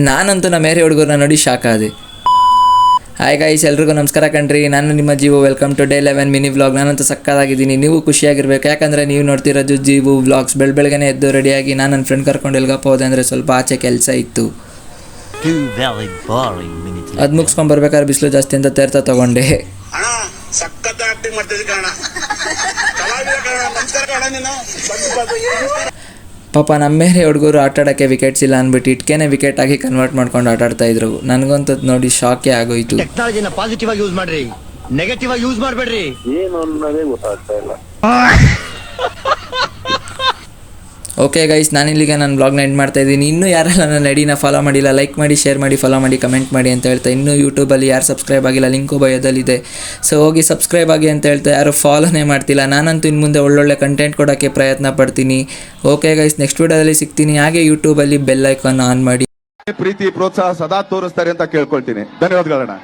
ನಾನಂತೂ ನಮ್ಮ ಮೇರೆ ಹುಡುಗರನ್ನ ನೋಡಿ ಶಾಕ್ ಆದೆ. ಹಾಯ್ ಗೈಸ್, ಎಲ್ರಿಗೂ ನಮಸ್ಕಾರ ಕಣ್ರಿ. ನಾನು ನಿಮ್ಮ Jeevu. Welcome to day 11 mini vlog. ನಾನಂತೂ ಸಕ್ಕತ್ತಾಗಿದ್ದೀನಿ, ನೀವು ಖುಷಿಯಾಗಿರ್ಬೇಕು. ಯಾಕಂದರೆ ನೀವು ನೋಡ್ತಿರೋದು ಜೀವು ವ್ಲಾಗ್ಸ್. ಬೆಳಗ್ಗೆನೇ ಎದ್ದು ರೆಡಿಯಾಗಿ ನಾನು ನನ್ನ ಫ್ರೆಂಡ್ ಕರ್ಕೊಂಡು ಎಲ್ಗಪ್ಪ ಹೋದೆ ಅಂದರೆ ಸ್ವಲ್ಪ ಆಚೆ ಕೆಲಸ ಇತ್ತು. ಅದು ಮುಗಿಸ್ಕೊಂಬರ್ಬೇಕಾದ್ರೆ ಬಿಸಿಲು ಜಾಸ್ತಿ ಅಂತ ತೇರ್ತಾ ತೊಗೊಂಡೆ. ಪಾಪ ನಮ್ಮ ಮೇರೆ ಹುಡುಗರು ಆಟಾಡೋಕ್ಕೆ ವಿಕೆಟ್ಸ್ ಇಲ್ಲ ಅಂದ್ಬಿಟ್ಟು ಇಟ್ಕೆನೆ ವಿಕೆಟ್ ಆಗಿ ಕನ್ವರ್ಟ್ ಮಾಡ್ಕೊಂಡು ಆಟಾಡ್ತಾ ಇದ್ರು. ನನಗಂತೂ ನೋಡಿ ಶಾಕೇ ಆಗೋಯ್ತು. ಟೆಕ್ನಾಲಜಿನ ಪಾಸಿಟಿವ್ ಆಗಿ ಯೂಸ್ ಮಾಡ್ರಿ, ನೆಗೆಟಿವ್ ಆಗಿ ಯೂಸ್ ಮಾಡಬೇಡ್ರಿ. ಏನು ಅನ್ನೋದೇ ಗೊತ್ತಾಗ್ತಾ ಇಲ್ಲ. ಓಕೆ ಗೈಸ್, ನಾನಿಲ್ಲಿಗೆ ನನ್ನ ಬ್ಲಾಗ್ನ ಎಂಡ್ ಮಾಡ್ತಾ ಇದ್ದೀನಿ. ಇನ್ನೂ ಯಾರೆಲ್ಲ ನನ್ನ ಐಡಿನ ಫಾಲೋ ಮಾಡಿಲ್ಲ, ಲೈಕ್ ಮಾಡಿ, ಶೇರ್ ಮಾಡಿ, ಫಾಲೋ ಮಾಡಿ, ಕಮೆಂಟ್ ಮಾಡಿ ಅಂತ ಹೇಳ್ತಾ, ಇನ್ನೂ ಯೂಟ್ಯೂಬಲ್ಲಿ ಯಾರು ಸಬ್ಸ್ಕ್ರೈಬ್ ಆಗಿಲ್ಲ ಲಿಂಕು ಬಯೋದಲ್ಲಿದೆ. ಸೊ ಹೋಗಿ ಸಬ್ಸ್ಕ್ರೈಬ್ ಆಗಿ ಅಂತ ಹೇಳ್ತಾ ಯಾರು ಫಾಲೋನೇ ಮಾಡ್ತಿಲ್ಲ. ನಾನಂತೂ ಇನ್ನು ಮುಂದೆ ಒಳ್ಳೊಳ್ಳೆ ಕಂಟೆಂಟ್ ಕೊಡೋಕ್ಕೆ ಪ್ರಯತ್ನ ಪಡ್ತೀನಿ. ಓಕೆ ಗೈಸ್, ನೆಕ್ಸ್ಟ್ ವಿಡಿಯೋದಲ್ಲಿ ಸಿಗ್ತೀನಿ. ಹಾಗೆ ಯೂಟ್ಯೂಬಲ್ಲಿ ಬೆಲ್ ಐಕಾನ್ ಆನ್ ಮಾಡಿ. ಪ್ರೀತಿ ಪ್ರೋತ್ಸಾಹ ಸದಾ ತೋರಿಸ್ತಾರೆ ಅಂತ ಕೇಳ್ಕೊಳ್ತೀನಿ. ಧನ್ಯವಾದಗಳಣ್ಣ.